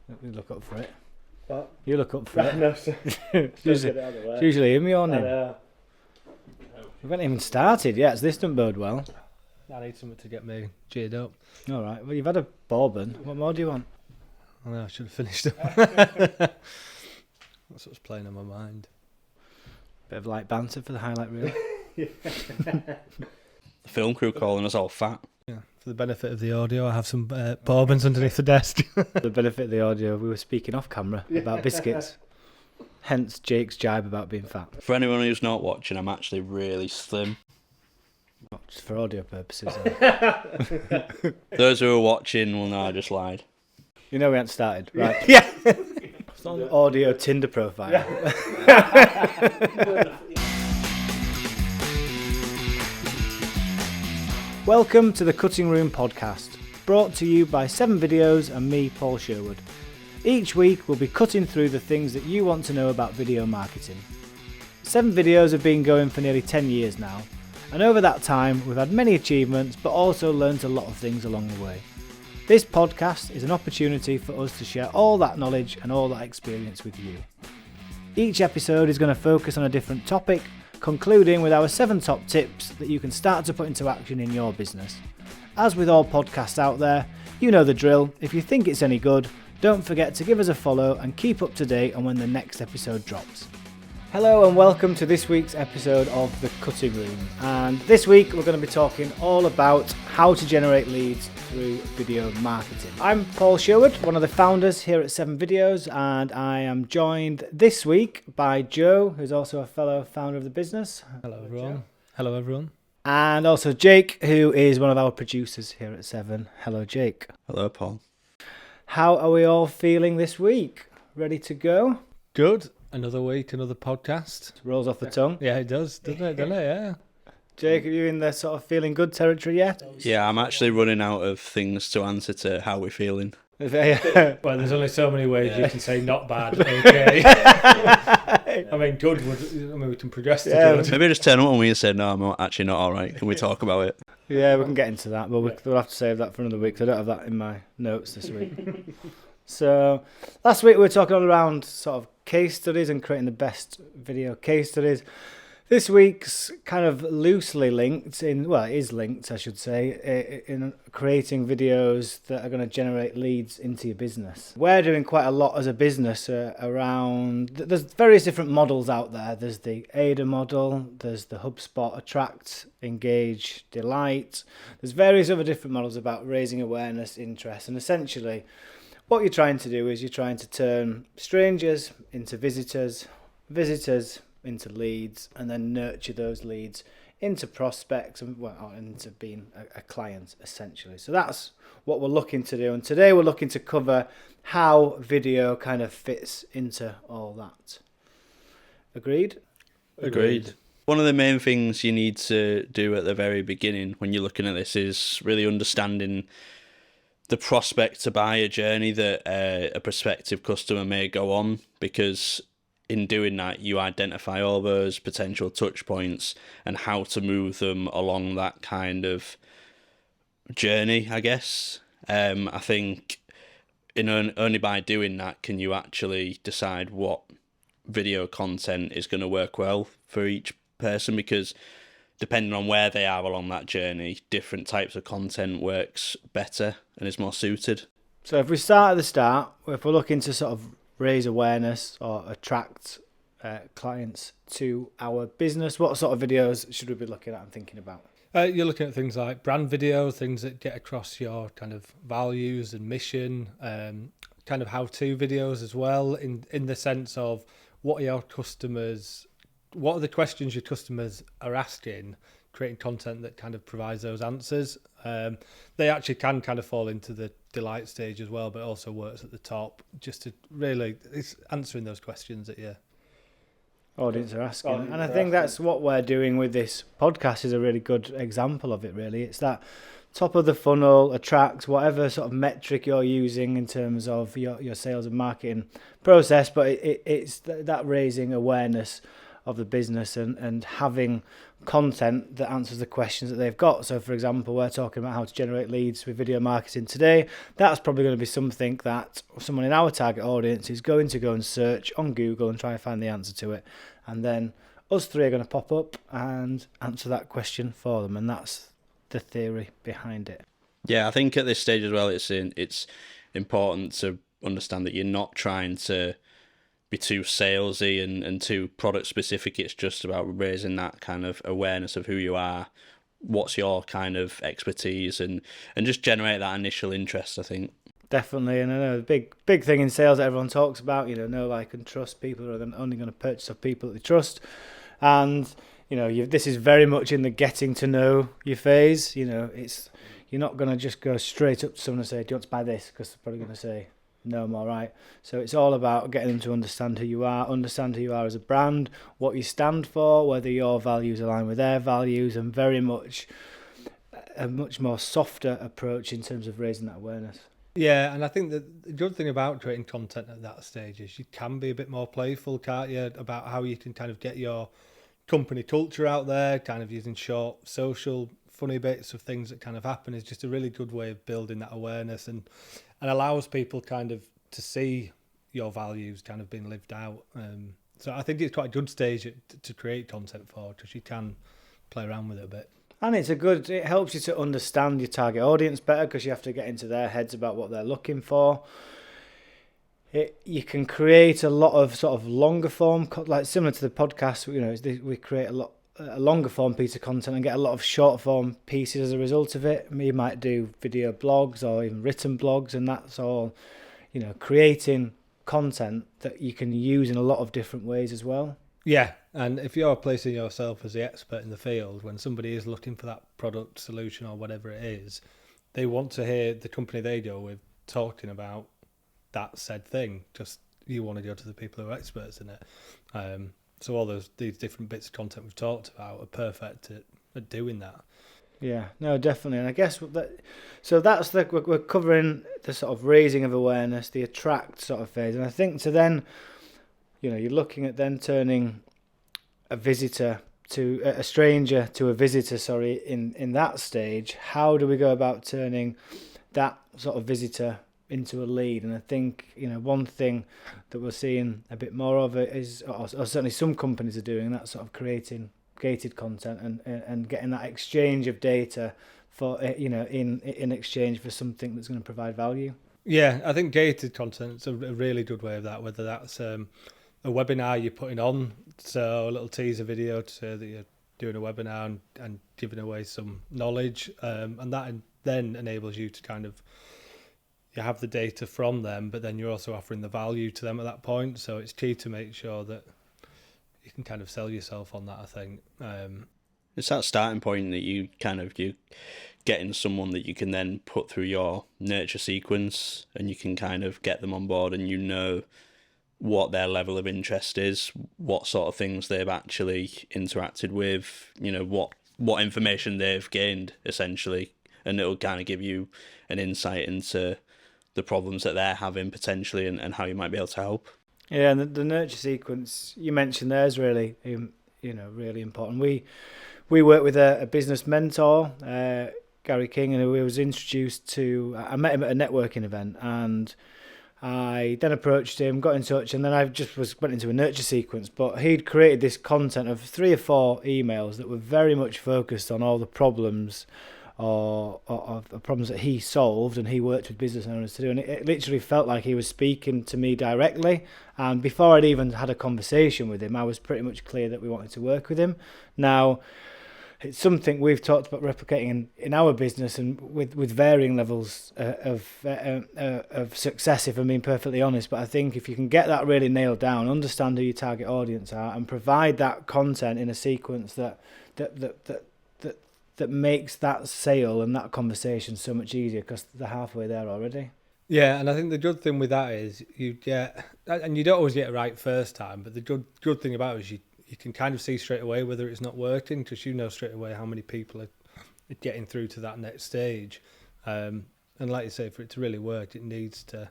You look up for it. What? You look up for it. No, sir. It's usually him yawning. We haven't even started yet, so this doesn't bode well. I need something to get me cheered up. All right, well, you've had a bourbon. What more do you want? I know, I should have finished it. That's what's playing on my mind. Bit of light banter for the highlight reel. The film crew calling us all fat. Yeah, for the benefit of the audio, I have some bourbons underneath the desk. For the benefit of the audio, we were speaking off camera about biscuits. Hence Jake's jibe about being fat. For anyone who's not watching, I'm actually really slim. Not just for audio purposes. Those who are watching will know I just lied. You know we haven't started, right? Yeah. It's not an audio Tinder profile. Welcome to the Cutting Room Podcast, brought to you by 7 Videos and me, Paul Sherwood. Each week we'll be cutting through the things that you want to know about video marketing. 7 Videos have been going for nearly 10 years now, and over that time we've had many achievements but also learnt a lot of things along the way. This podcast is an opportunity for us to share all that knowledge and all that experience with you. Each episode is going to focus on a different topic, concluding with our 7 top tips that you can start to put into action in your business. As with all podcasts out there, you know the drill. If you think it's any good, don't forget to give us a follow and keep up to date on when the next episode drops. Hello and welcome to this week's episode of The Cutting Room. And this week we're going to be talking all about how to generate leads through video marketing. I'm Paul Sherwood, one of the founders here at 7 Videos, and I am joined this week by Joe, who's also a fellow founder of the business. Hello, everyone. Hello, everyone. And also Jake, who is one of our producers here at 7. Hello, Jake. Hello, Paul. How are we all feeling this week? Ready to go? Good. Another week, another podcast. Rolls off the tongue. Yeah, it does, doesn't it? Yeah. Jake, are you in the sort of feeling good territory yet? Yeah, I'm actually running out of things to answer to how we're feeling. Well, there's only so many ways you can say not bad, okay? I mean, good. We can progress to good. Maybe just turn up when we say, no, I'm actually not all right. Can we talk about it? Yeah, we can get into that, but we'll have to save that for another week, 'cause I don't have that in my notes this week. So, last week we were talking all around sort of case studies and creating the best video case studies. This week's kind of loosely linked it is linked, I should say, in creating videos that are going to generate leads into your business. We're doing quite a lot as a business around, there's various different models out there. There's the Ada model, there's the HubSpot Attract, Engage, Delight. There's various other different models about raising awareness, interest, and essentially what you're trying to do is you're trying to turn strangers into visitors, visitors into leads, and then nurture those leads into prospects and into being a client, essentially. So that's what we're looking to do. And today we're looking to cover how video kind of fits into all that. Agreed? Agreed. One of the main things you need to do at the very beginning when you're looking at this is really understanding the prospect to buyer journey that a prospective customer may go on, because in doing that you identify all those potential touch points and how to move them along that kind of journey, I guess. I think only by doing that can you actually decide what video content is going to work well for each person, because depending on where they are along that journey, different types of content works better and is more suited. So if we start at the start, if we're looking to sort of raise awareness or attract clients to our business, what sort of videos should we be looking at and thinking about? You're looking at things like brand videos, things that get across your kind of values and mission, kind of how-to videos as well, in the sense of what are the questions your customers are asking, creating content that kind of provides those answers. They actually can kind of fall into the delight stage as well, but also works at the top, just to really, it's answering those questions that your audience are asking. And I think that's what we're doing with this podcast is a really good example of it, really. It's that top of the funnel, attract, whatever sort of metric you're using in terms of your sales and marketing process, but it's that raising awareness of the business and having content that answers the questions that they've got. So for example, we're talking about how to generate leads with video marketing today. That's probably going to be something that someone in our target audience is going to go and search on Google and try and find the answer to it. And then us three are going to pop up and answer that question for them. And that's the theory behind it. Yeah, I think at this stage as well, it's important to understand that you're not trying to be too salesy and too product specific. It's just about raising that kind of awareness of who you are, what's your kind of expertise, and just generate that initial interest, I think. Definitely, and I know the big thing in sales that everyone talks about, know, like, and trust. People are only going to purchase off people that they trust, and this is very much in the getting to know you phase. You're not going to just go straight up to someone and say, "Do you want to buy this?" Because they're probably going to say, "No, I'm all right." So it's all about getting them to understand who you are as a brand, what you stand for, whether your values align with their values, and very much a much more softer approach in terms of raising that awareness. Yeah, and I think that the good thing about creating content at that stage is you can be a bit more playful, can't you, about how you can kind of get your company culture out there, kind of using short social funny bits of things that kind of happen is just a really good way of building that awareness and allows people kind of to see your values kind of being lived out. So I think it's quite a good stage to create content for, because you can play around with it a bit. And it helps you to understand your target audience better, because you have to get into their heads about what they're looking for. You can create a lot of sort of longer form, like similar to the podcast. We create a longer form piece of content and get a lot of short form pieces as a result of it. You might do video blogs or even written blogs, and that's all, creating content that you can use in a lot of different ways as well. Yeah, and if you're placing yourself as the expert in the field, when somebody is looking for that product, solution, or whatever it is, they want to hear the company they deal with talking about that said thing. Just you want to go to the people who are experts in it. So all these different bits of content we've talked about are perfect at doing that. Yeah, no, definitely. And I guess that's we're covering the sort of raising of awareness, the attract sort of phase. And I think to then, you're looking at then turning a stranger to a visitor, in that stage. How do we go about turning that sort of visitor into a lead? And I think, one thing that we're seeing a bit more of it is, or certainly some companies are doing that, sort of creating gated content and getting that exchange of data for, in exchange for something that's going to provide value. Yeah, I think gated content is a really good way of that, whether that's a webinar you're putting on, so a little teaser video to say that you're doing a webinar and giving away some knowledge, and that then enables you to kind of, you have the data from them, but then you're also offering the value to them at that point. So it's key to make sure that you can kind of sell yourself on that, I think. It's that starting point that you getting someone that you can then put through your nurture sequence, and you can kind of get them on board, and what their level of interest is, what sort of things they've actually interacted with, what information they've gained, essentially. And it'll kind of give you an insight into the problems that they're having potentially, and how you might be able to help. Yeah, and the nurture sequence you mentioned there is really, really important. We work with a business mentor, Gary King, and who was introduced to. I met him at a networking event, and I then approached him, got in touch, and then I just went into a nurture sequence. But he'd created this content of 3 or 4 emails that were very much focused on all the problems or problems that he solved and he worked with business owners to do. And it literally felt like he was speaking to me directly. And before I'd even had a conversation with him, I was pretty much clear that we wanted to work with him. Now, it's something we've talked about replicating in our business, and with varying levels of success, if I'm being perfectly honest. But I think if you can get that really nailed down, understand who your target audience are, and provide that content in a sequence that makes that sale and that conversation so much easier, because they're halfway there already. Yeah, and I think the good thing with that is you get, and you don't always get it right first time, but the good thing about it is you can kind of see straight away whether it's not working, because straight away how many people are getting through to that next stage. And like you say, for it to really work, you need to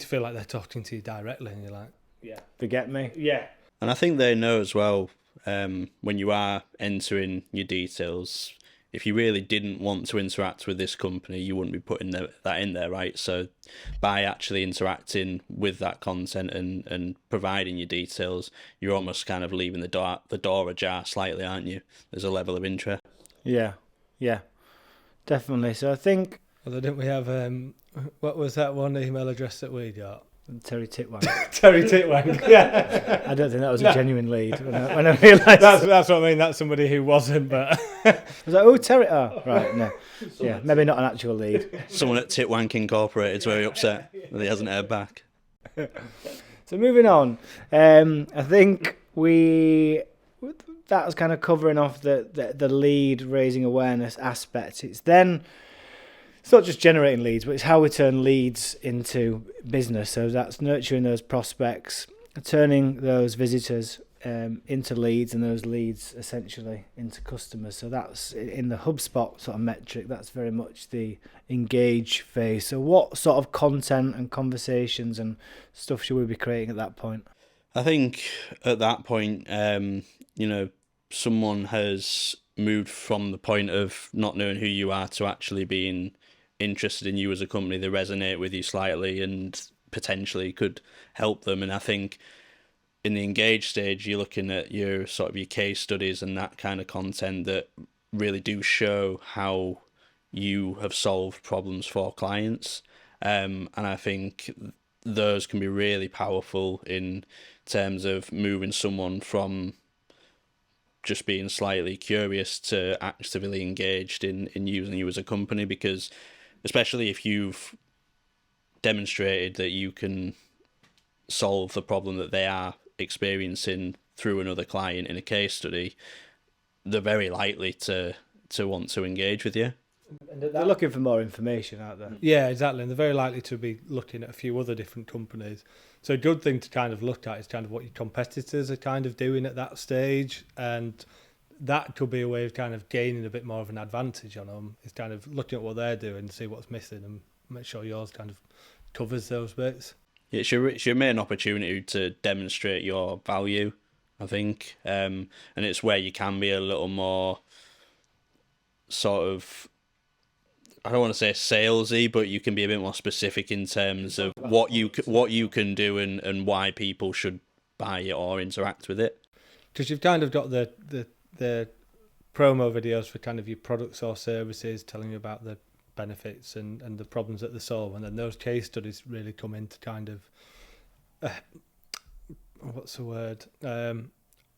feel like they're talking to you directly, and you're like, yeah, forget me. Yeah. And I think they know as well, when you are entering your details, if you really didn't want to interact with this company, you wouldn't be putting that in there, right? So by actually interacting with that content and providing your details, you're almost kind of leaving the door ajar slightly, aren't you? There's a level of interest. Yeah, definitely. So I think Although didn't we have what was that one email address that we got? Terry Titwang. Terry Titwang. Yeah, I don't think that was a genuine lead when I realised. that's what I mean. That's somebody who wasn't, but I was like, oh, Terry. Oh, right, no. Yeah, maybe not an actual lead. Someone at Titwank Incorporated is very upset that he hasn't heard back. So moving on, I think that's kind of covering off the lead raising awareness aspect. It's not just generating leads, but it's how we turn leads into business. So that's nurturing those prospects, turning those visitors into leads, and those leads essentially into customers. So that's in the HubSpot sort of metric. That's very much the engage phase. So what sort of content and conversations and stuff should we be creating at that point? I think at that point, someone has moved from the point of not knowing who you are to actually being interested in you as a company. They resonate with you slightly and potentially could help them. And I think in the engage stage, you're looking at your sort of your case studies and that kind of content that really do show how you have solved problems for clients. And I think those can be really powerful in terms of moving someone from just being slightly curious to actively engaged in using you as a company, because especially if you've demonstrated that you can solve the problem that they are experiencing through another client in a case study, they're very likely to want to engage with you. They're looking for more information, aren't they? yeah, exactly. And they're very likely to be looking at a few other different companies. So a good thing to kind of look at is kind of what your competitors are kind of doing at that stage, and that could be a way of kind of gaining a bit more of an advantage on them, is kind of looking at what they're doing, see what's missing, and make sure yours kind of covers those bits. It's your main opportunity to demonstrate your value, I think, and it's where you can be a little more sort of, I don't want to say salesy, but you can be a bit more specific in terms of what you can do and why people should buy it or interact with it. Because you've kind of got the promo videos for kind of your products or services, telling you about the benefits and the problems that they solve, and then those case studies really come into kind of what's the word?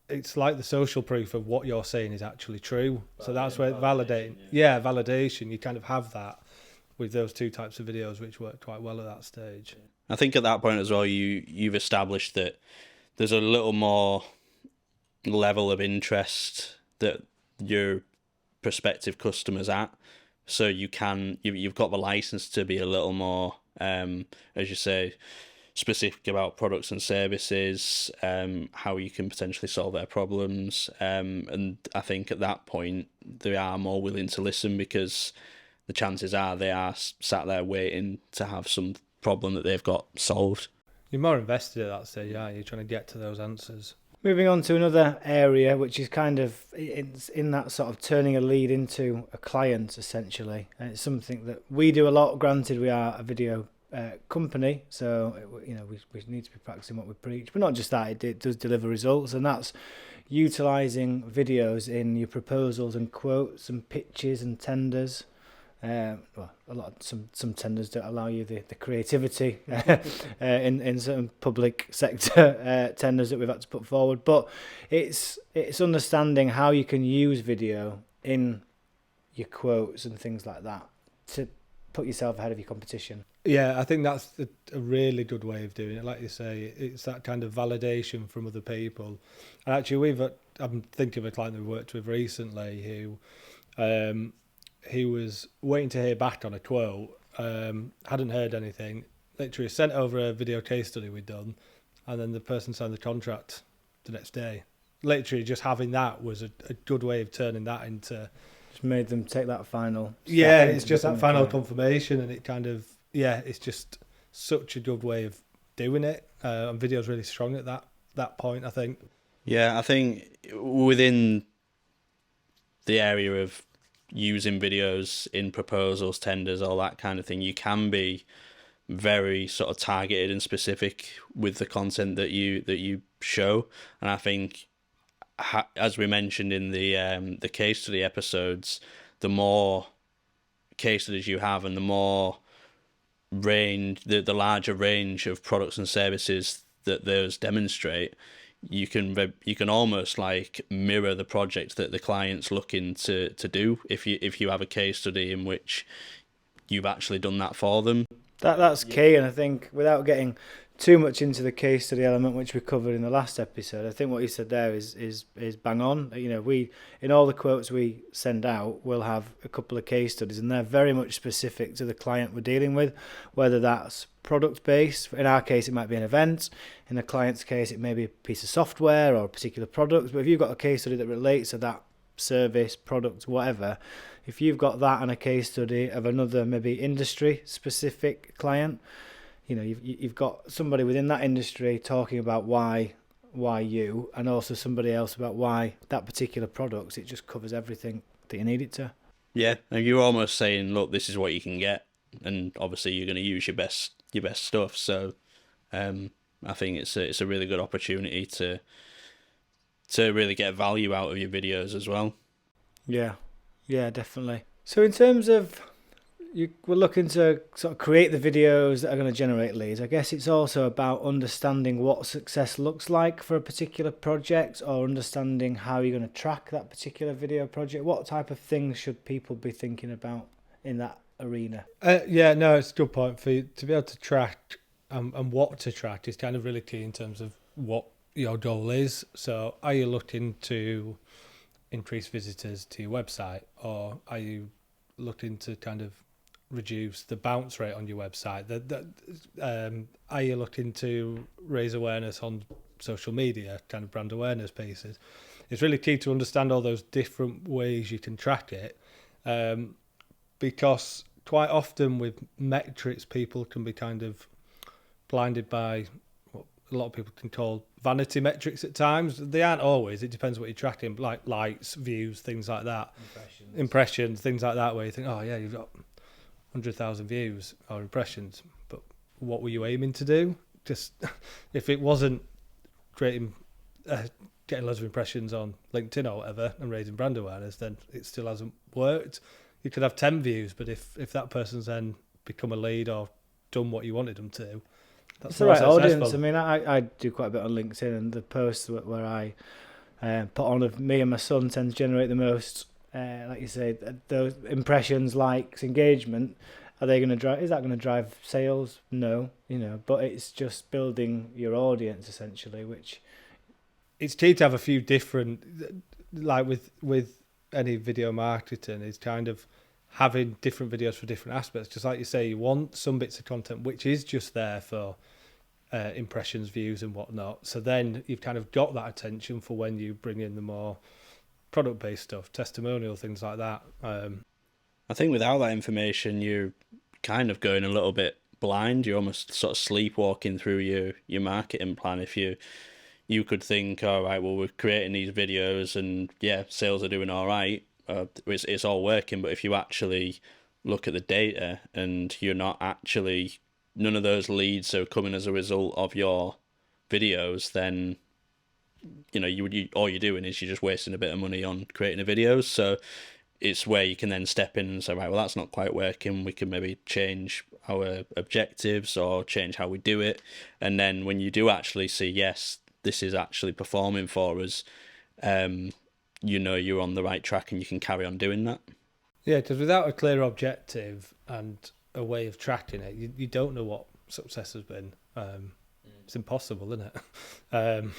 It's like the social proof of what you're saying is actually true. So that's where validation. Yeah, validation. You kind of have that with those two types of videos, which work quite well at that stage. I think at that point as well, you've established that there's a little more level of interest that your prospective customers at. So you've got the license to be a little more, as you say, specific about products and services, how you can potentially solve their problems. And I think at that point, they are more willing to listen, because the chances are they are sat there waiting to have some problem that they've got solved. You're more invested at that stage, aren't you? You're trying to get to those answers. Moving on to another area, which is kind of in that sort of turning a lead into a client, essentially. And it's something that we do a lot. Granted, we are a video company, so we need to be practicing what we preach. But not just that, it does deliver results, and that's utilising videos in your proposals and quotes and pitches and tenders. Some tenders don't allow you the creativity in certain public sector tenders that we've had to put forward, but it's understanding how you can use video in your quotes and things like that to put yourself ahead of your competition. Yeah, I think that's a really good way of doing it. Like you say, it's that kind of validation from other people. And actually, I'm thinking of a client that we worked with recently who he was waiting to hear back on a quote, hadn't heard anything, literally sent over a video case study we'd done, and then the person signed the contract the next day. Literally just having that was a good way of turning that into... Just made them take that final... Yeah, it's just that final confirmation, and it kind of... Yeah, it's just such a good way of doing it. And video's really strong at that point, I think. Yeah, I think within the area of using videos in proposals, tenders, all that kind of thing, you can be very sort of targeted and specific with the content that you show. And I think, as we mentioned in the case study episodes, the more case studies you have and the more range, the larger range of products and services that those demonstrate, you can almost like mirror the project that the client's looking to do if you have a case study in which you've actually done that for them. That's key, and I think without getting too much into the case study element, which we covered in the last episode, I think what you said there is bang on. You know, we, in all the quotes we send out, we'll have a couple of case studies, and they're very much specific to the client we're dealing with, whether that's product based. In our case, it might be an event. In the client's case, it may be a piece of software or a particular product. But if you've got a case study that relates to that service, product, whatever, if you've got that and a case study of another maybe industry specific client, you know, you've got somebody within that industry talking about why you, and also somebody else about why that particular product, it just covers everything that you need it to. Yeah, and you're almost saying, look, this is what you can get, and obviously you're going to use your best stuff. So I think it's a really good opportunity to really get value out of your videos as well. Yeah, definitely. So in terms of we're looking to sort of create the videos that are going to generate leads, I guess it's also about understanding what success looks like for a particular project, or understanding how you're going to track that particular video project. What type of things should people be thinking about in that arena? Yeah, no, it's a good point. For you to be able to track and what to track is kind of really key in terms of what your goal is. So are you looking to increase visitors to your website, or are you looking to kind of reduce the bounce rate on your website? Are you looking to raise awareness on social media, kind of brand awareness pieces? It's really key to understand all those different ways you can track it, because quite often with metrics, people can be kind of blinded by what a lot of people can call vanity metrics at times. They aren't always. It depends what you're tracking, like likes, views, things like that. Impressions, things like that, where you think, oh yeah, you've got 100,000 views or impressions, but what were you aiming to do? Just if it wasn't creating, getting loads of impressions on LinkedIn or whatever and raising brand awareness, then it still hasn't worked. You could have 10 views, but if that person's then become a lead or done what you wanted them to, that's it's the right audience. I mean, I do quite a bit on LinkedIn, and the posts where I put on of me and my son tend to generate the most. Like you say, those impressions, likes, engagement, are they going to drive? Is that going to drive sales? No, you know. But it's just building your audience essentially, which it's key to have a few different, like with any video marketing, is kind of having different videos for different aspects. Just like you say, you want some bits of content which is just there for impressions, views, and whatnot. So then you've kind of got that attention for when you bring in the more product-based stuff, testimonial, things like that. I think without that information, you're kind of going a little bit blind. You're almost sort of sleepwalking through your marketing plan. If you could think, all right, well, we're creating these videos and yeah, sales are doing all right. It's all working. But if you actually look at the data and you're not actually, none of those leads are coming as a result of your videos, then you know, all you're doing is you're just wasting a bit of money on creating the videos. So it's where you can then step in and say, right, well, that's not quite working. We can maybe change our objectives or change how we do it. And then when you do actually see, yes, this is actually performing for us, you know you're on the right track and you can carry on doing that. Yeah, because without a clear objective and a way of tracking it, you don't know what success has been. It's impossible, isn't it?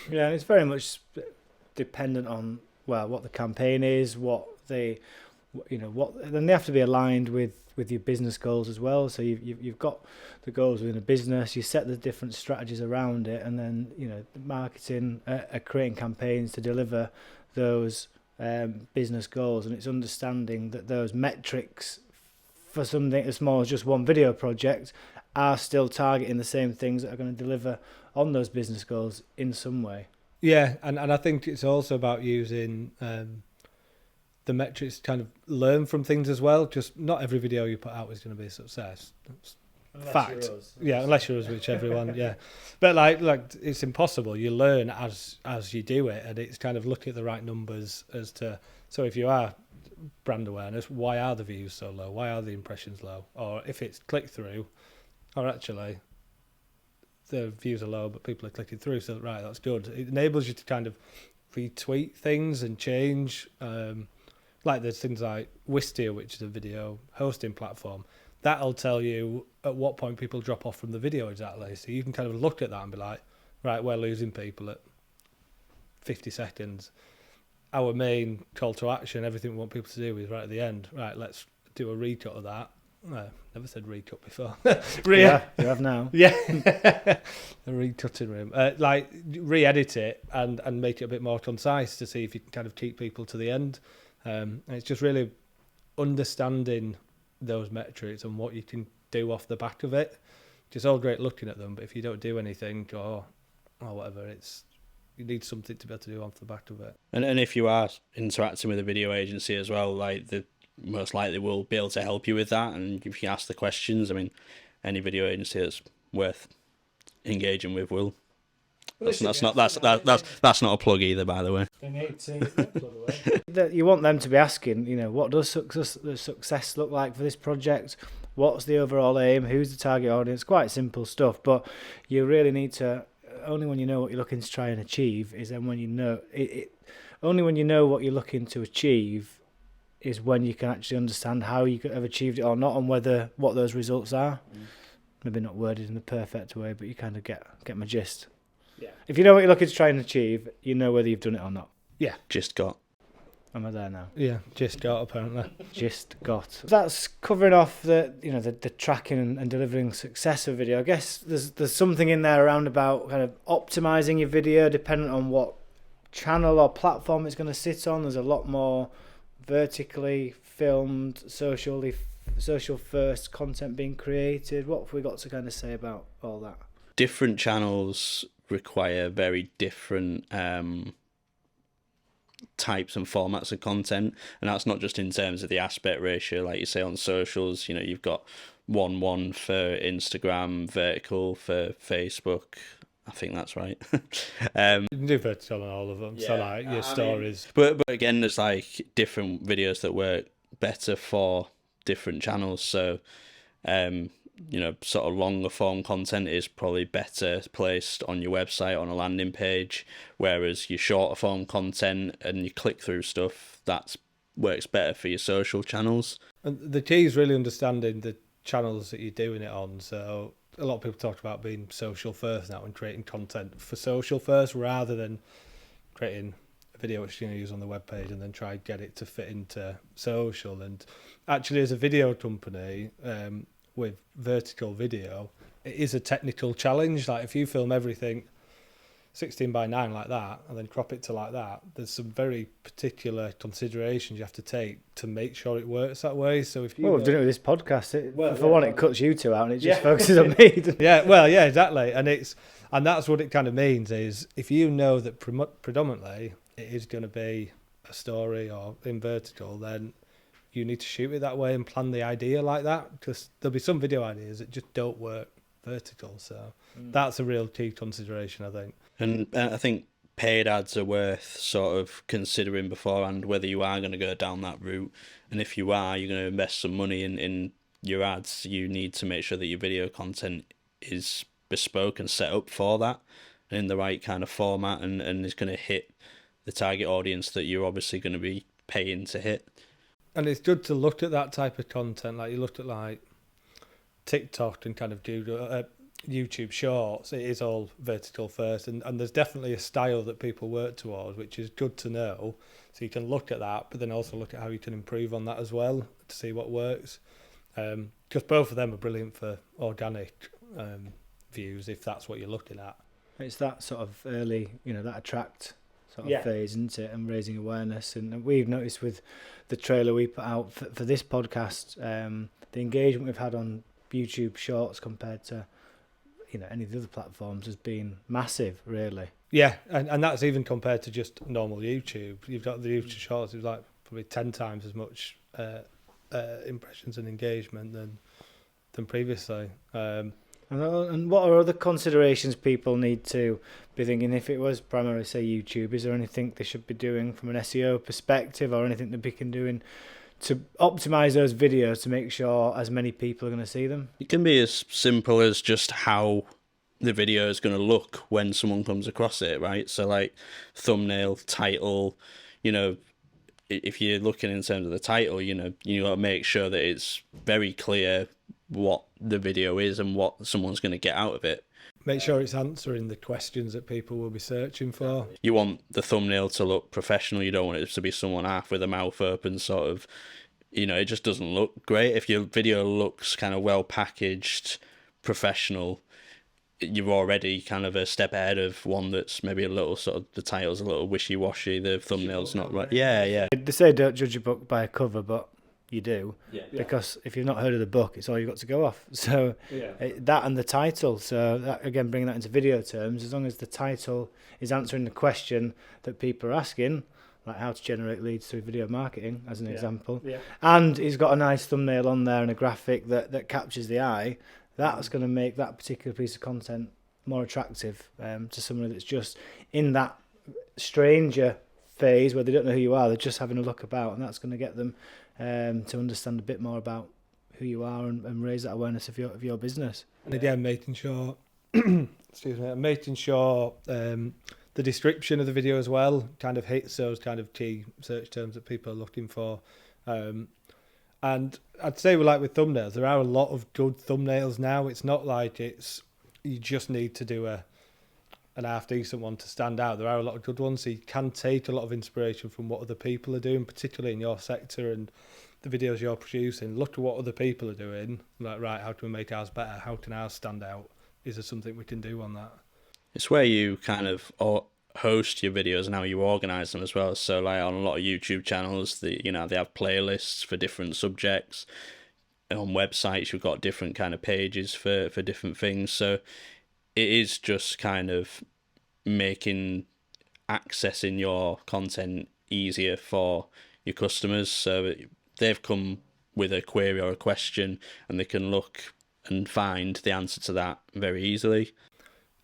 Yeah, it's very much dependent on what the campaign is, then they have to be aligned with your business goals as well. So you've got the goals within a business, you set the different strategies around it, and then the marketing are creating campaigns to deliver those business goals. And it's understanding that those metrics for something as small as just one video project are still targeting the same things that are going to deliver on those business goals in some way. Yeah, and I think it's also about using the metrics to kind of learn from things as well. Just not every video you put out is going to be a success. That's fact. Yeah, unless you're us, which everyone, yeah. But like it's impossible. You learn as you do it, and it's kind of look at the right numbers as to. So if you are brand awareness, why are the views so low? Why are the impressions low? Or if it's click through, or actually the views are low, but people are clicking through. So right, that's good. It enables you to kind of retweet things and change. Like there's things like Wistia, which is a video hosting platform. That'll tell you at what point people drop off from the video exactly. So you can kind of look at that and be like, right, we're losing people at 50 seconds. Our main call to action, everything we want people to do is right at the end. Right, let's do a recut of that. Never said recut before. Yeah, you have now. Yeah, a recutting room. Like re-edit it and make it a bit more concise to see if you can kind of keep people to the end. And it's just really understanding those metrics and what you can do off the back of it. It's all great looking at them, but if you don't do anything or whatever, you need something to be able to do off the back of it. And if you are interacting with a video agency as well, like the most likely will be able to help you with that. And if you ask the questions, I mean, any video agency that's worth engaging with will. That's not a plug either, by the way. You want them to be asking, what does success look like for this project? What's the overall aim? Who's the target audience? Quite simple stuff, but you really need to. Only when you know what you're looking to try and achieve is then when you know it. Only when you know what you're looking to achieve is when you can actually understand how you could have achieved it or not, and what those results are. Maybe not worded in the perfect way, but you kind of get my gist. Yeah. If you know what you're looking to try and achieve, you know whether you've done it or not. Yeah. Just got. Am I there now? Yeah, just got apparently. Just got. That's covering off the tracking and delivering success of video. I guess there's something in there around about kind of optimizing your video dependent on what channel or platform it's going to sit on. There's a lot more vertically filmed, social first content being created. What have we got to kind of say about all that? Different channels require very different types and formats of content, and that's not just in terms of the aspect ratio. Like you say on socials, you've got 1:1 for Instagram, vertical for Facebook. I think that's right. You can do vertical on all of them. Yeah, so like your stories. But again, there's like different videos that work better for different channels. So sort of longer form content is probably better placed on your website on a landing page, whereas your shorter form content and your click through stuff, that works better for your social channels. And the key is really understanding the channels that you're doing it on. So a lot of people talk about being social first now and creating content for social first rather than creating a video which you're going to use on the webpage and then try and get it to fit into social. And actually, as a video company, with vertical video, it is a technical challenge. Like if you film everything 16:9 like that and then crop it to like that, there's some very particular considerations you have to take to make sure it works that way. So if you we've done it with this podcast. It cuts you two out and it just focuses on me. Yeah, exactly. And that's what it kind of means is if you know that predominantly it is going to be a story or in vertical, then you need to shoot it that way and plan the idea like that, because there'll be some video ideas that just don't work vertical. So that's a real key consideration, I think. And I think paid ads are worth sort of considering beforehand whether you are going to go down that route. And if you are, you're going to invest some money in your ads, you need to make sure that your video content is bespoke and set up for that and in the right kind of format and is going to hit the target audience that you're obviously going to be paying to hit. And it's good to look at that type of content. Like you looked at like TikTok and kind of do YouTube Shorts. It is all vertical first, and there's definitely a style that people work towards, which is good to know. So you can look at that, but then also look at how you can improve on that as well to see what works. Because both of them are brilliant for organic views if that's what you're looking at. It's that sort of early, that attract sort of phase, isn't it, and raising awareness. And we've noticed with the trailer we put out for this podcast, the engagement we've had on YouTube Shorts compared to any of the other platforms has been massive, really. Yeah, and that's even compared to just normal YouTube. You've got the YouTube Shorts, it's like probably 10 times as much impressions and engagement than previously. And what are other considerations people need to be thinking if it was primarily, say, YouTube? Is there anything they should be doing from an SEO perspective, or anything that we can do to optimize those videos to make sure as many people are going to see them? It can be as simple as just how the video is going to look when someone comes across it, right? So like thumbnail, title, you know, if you're looking in terms of the title, you know, you got to make sure that it's very clear what the video is and what someone's going to get out of it. Make sure it's answering the questions that people will be searching for. You want the thumbnail to look professional. You don't want it to be someone half with a mouth open, sort of, you know, it just doesn't look great. If your video looks kind of well packaged, professional, you're already kind of a step ahead of one that's maybe a little sort of, the title's a little wishy-washy, the thumbnail's not right. Yeah. They say don't judge a book by a cover, but you do. Yeah. Because if you've not heard of the book, it's all you've got to go off. So that and the title. So that, again, bringing that into video terms, as long as the title is answering the question that people are asking, like how to generate leads through video marketing, as an example, and he's got a nice thumbnail on there and a graphic that captures the eye, that's going to make that particular piece of content more attractive to someone that's just in that stranger phase where they don't know who you are, they're just having a look about, and that's going to get them to understand a bit more about who you are and raise that awareness of your business. And again, making sure, making sure the description of the video as well kind of hits those kind of key search terms that people are looking for. And I'd say, like with thumbnails, there are a lot of good thumbnails now. It's not like you just need to do an half decent one to stand out. There are a lot of good ones, so you can take a lot of inspiration from what other people are doing, particularly in your sector and the videos you're producing. Look at what other people are doing. Like, right, how can we make ours better? How can ours stand out? Is there something we can do on that? It's where you kind of host your videos and how you organize them as well. So like on a lot of YouTube channels, they have playlists for different subjects. On websites, you've got different kind of pages for different things. So it is just kind of making accessing your content easier for your customers. So they've come with a query or a question and they can look and find the answer to that very easily.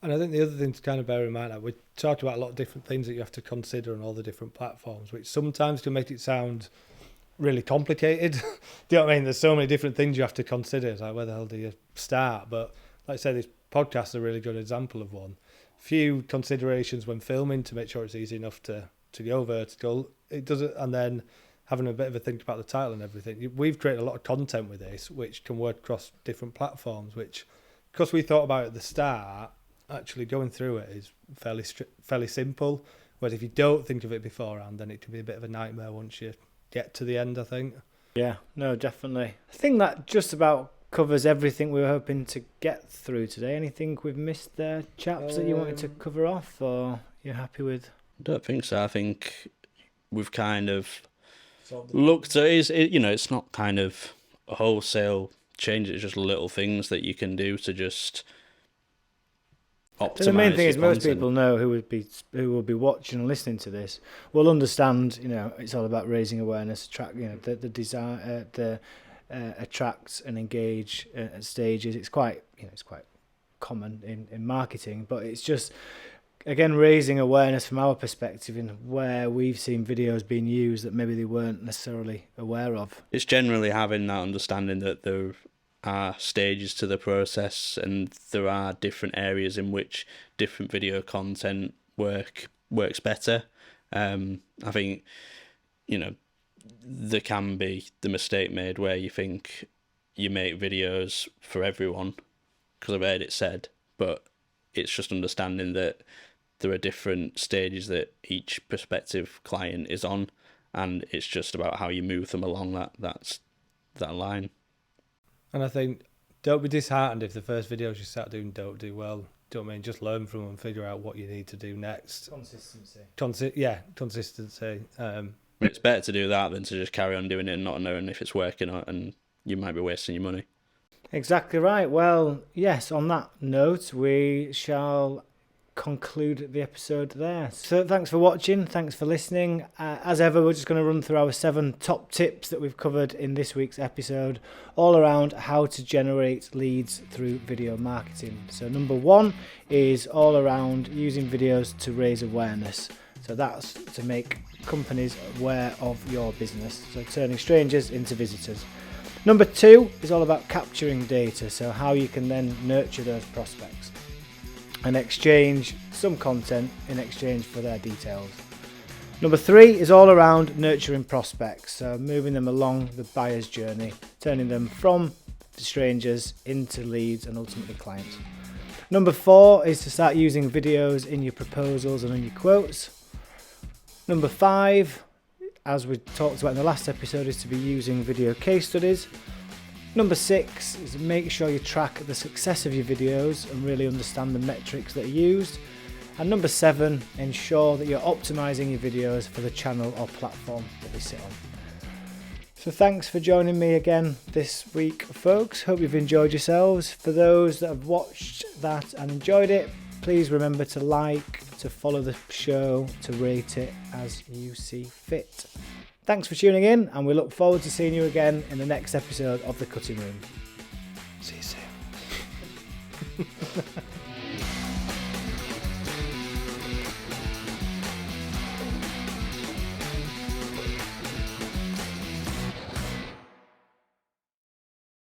And I think the other thing to kind of bear in mind, we talked about a lot of different things that you have to consider on all the different platforms, which sometimes can make it sound really complicated. Do you know what I mean? There's so many different things you have to consider. It's like, where the hell do you start? But like I say, this podcast is a really good example of one. Few considerations when filming to make sure it's easy enough to go vertical. It doesn't, and then having a bit of a think about the title and everything. We've created a lot of content with this, which can work across different platforms, which, because we thought about it at the start, actually going through it is fairly simple. Whereas if you don't think of it beforehand, then it can be a bit of a nightmare once you get to the end, I think. Yeah, no, definitely. I think that just about covers everything we were hoping to get through today. Anything we've missed there, chaps, that you wanted to cover off, or you're happy with? I don't think so. I think we've kind of looked at it. It's not kind of a wholesale change. It's just little things that you can do to just optimize. So the main thing is most people know who will be watching and listening to this will understand. It's all about raising awareness, attract. The desire, attract and engage at stages. It's quite common in marketing, but it's just, again, raising awareness from our perspective in where we've seen videos being used that maybe they weren't necessarily aware of. It's generally having that understanding that there are stages to the process and there are different areas in which different video content works better. I think, there can be the mistake made where you think you make videos for everyone, because I've heard it said, but it's just understanding that there are different stages that each prospective client is on, and it's just about how you move them along that line. And I think don't be disheartened if the first videos you start doing don't do well. Do you know what I mean? Just learn from them and figure out what you need to do next. Consistency. Consistency. It's better to do that than to just carry on doing it and not knowing if it's working, and you might be wasting your money. Exactly right. Well, yes, on that note, we shall conclude the episode there. So thanks for watching, thanks for listening. As ever, we're just going to run through our 7 top tips that we've covered in this week's episode, all around how to generate leads through video marketing. So number 1 is all around using videos to raise awareness. So that's to make companies aware of your business, so turning strangers into visitors. Number 2 is all about capturing data, so how you can then nurture those prospects and exchange some content in exchange for their details. Number 3 is all around nurturing prospects, so moving them along the buyer's journey, turning them from strangers into leads and ultimately clients. Number 4 is to start using videos in your proposals and in your quotes. Number 5, as we talked about in the last episode, is to be using video case studies. Number 6 is to make sure you track the success of your videos and really understand the metrics that are used. And number 7, ensure that you're optimizing your videos for the channel or platform that they sit on. So thanks for joining me again this week, folks. Hope you've enjoyed yourselves. For those that have watched that and enjoyed it, please remember to like, to follow the show, to rate it as you see fit. Thanks for tuning in, and we look forward to seeing you again in the next episode of The Cutting Room. See you soon.